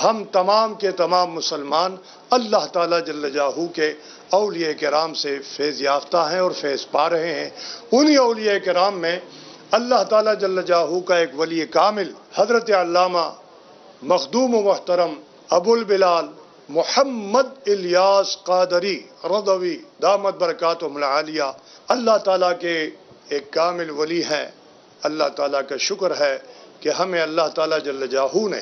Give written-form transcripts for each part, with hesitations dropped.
ہم تمام کے تمام مسلمان اللہ تعالیٰ جل جلالہ کے اولیاء کرام سے فیض یافتہ ہیں اور فیض پا رہے ہیں۔ انہی اولیاء کرام میں اللہ تعالیٰ جل جلالہ کا ایک ولی کامل حضرت علامہ مخدوم و محترم ابو البلال محمد الیاس قادری رضوی دامت برکاتہم العالیہ اللہ تعالیٰ کے ایک کامل ولی ہیں۔ اللہ تعالیٰ کا شکر ہے کہ ہمیں اللہ تعالیٰ جل جلالہ نے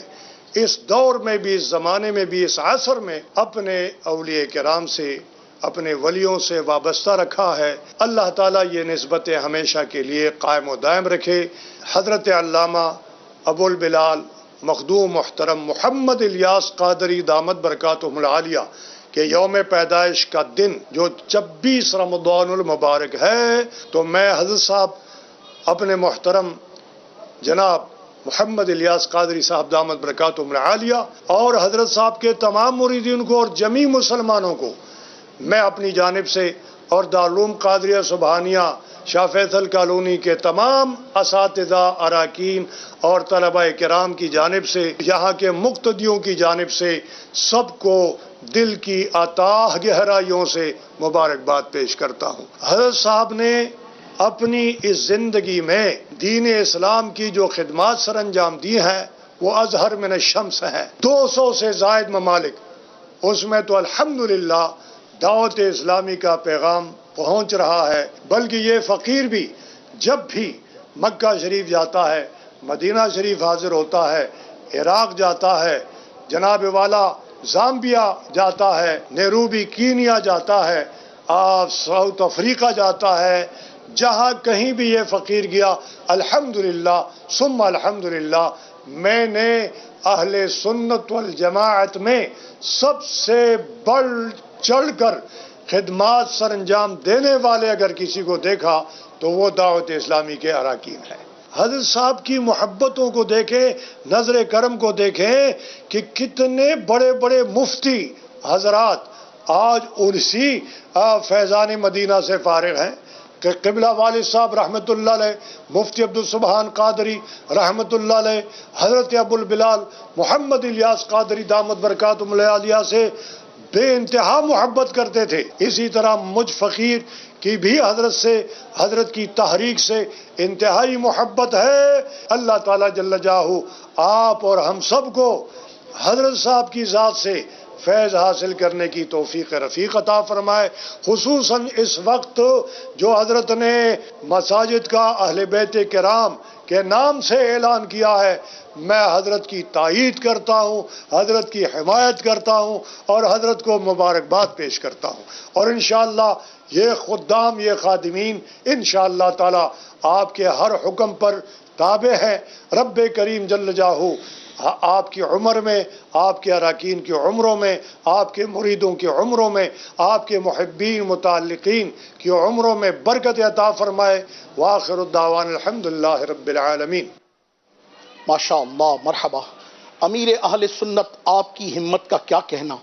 اس دور میں بھی، اس زمانے میں بھی، اس عصر میں اپنے اولیاء کرام سے، اپنے ولیوں سے وابستہ رکھا ہے۔ اللہ تعالیٰ یہ نسبتیں ہمیشہ کے لیے قائم و دائم رکھے۔ حضرت علامہ ابو البلال مخدوم محترم محمد الیاس قادری دامت برکاتہم العالیہ کہ یوم پیدائش کا دن جو 26 رمضان المبارک ہے، تو میں حضرت صاحب اپنے محترم جناب محمد الیاس قادری صاحب دامت برکاتہم العالیہ اور حضرت صاحب کے تمام مریدین کو اور جمیع مسلمانوں کو میں اپنی جانب سے اور دارالعلوم قادریہ سبحانیہ شاہ فیصل کالونی کے تمام اساتذہ، اراکین اور طلباء کرام کی جانب سے، یہاں کے مقتدیوں کی جانب سے سب کو دل کی اتاہ گہرائیوں سے مبارکباد پیش کرتا ہوں۔ حضرت صاحب نے اپنی اس زندگی میں دین اسلام کی جو خدمات سر انجام دی ہیں وہ ازہر من الشمس ہیں۔ 200 سے زائد ممالک، اس میں تو الحمدللہ دعوت اسلامی کا پیغام پہنچ رہا ہے، بلکہ یہ فقیر بھی جب بھی مکہ شریف جاتا ہے، مدینہ شریف حاضر ہوتا ہے، عراق جاتا ہے، جناب والا زامبیا جاتا ہے، نیروبی کینیا جاتا ہے، ساؤتھ افریقہ جاتا ہے، جہاں کہیں بھی یہ فقیر گیا الحمدللہ ثم الحمدللہ میں نے اہل سنت والجماعت میں سب سے بڑھ چڑھ کر خدمات سر انجام دینے والے اگر کسی کو دیکھا تو وہ دعوت اسلامی کے اراکین ہیں۔ حضرت صاحب کی محبتوں کو دیکھیں، نظر کرم کو دیکھیں کہ کتنے بڑے بڑے مفتی حضرات آج اسی فیضان مدینہ سے فارغ ہیں کہ قبلہ والد صاحب رحمۃ اللہ علیہ، مفتی عبدالسبحان قادری رحمۃ اللہ علیہ، حضرت ابو البلال محمد الیاس قادری دامت برکاتہم العالیہ سے بے انتہا محبت کرتے تھے۔ اسی طرح مجھ فقیر کی بھی حضرت سے، حضرت کی تحریک سے انتہائی محبت ہے۔ اللہ تعالیٰ جل جلالہ آپ اور ہم سب کو حضرت صاحب کی ذات سے فیض حاصل کرنے کی توفیق رفیق عطا فرمائے۔ خصوصاً اس وقت جو حضرت نے مساجد کا اہل بیت کرام کے نام سے اعلان کیا ہے، میں حضرت کی تائید کرتا ہوں، حضرت کی حمایت کرتا ہوں اور حضرت کو مبارکباد پیش کرتا ہوں، اور انشاءاللہ یہ خدام، یہ خادمین انشاءاللہ تعالی آپ کے ہر حکم پر تابع ہیں۔ رب کریم جل جلالہ آپ کی عمر میں، آپ کے اراکین کی عمروں میں، آپ کے مریدوں کی عمروں میں، آپ کے محبین متعلقین کی عمروں میں برکت عطا فرمائے۔ وآخر الدعوان الحمدللہ رب العالمین۔ ماشاء اللہ، مرحبا۔ امیر اہل سنت، آپ کی ہمت کا کیا کہنا،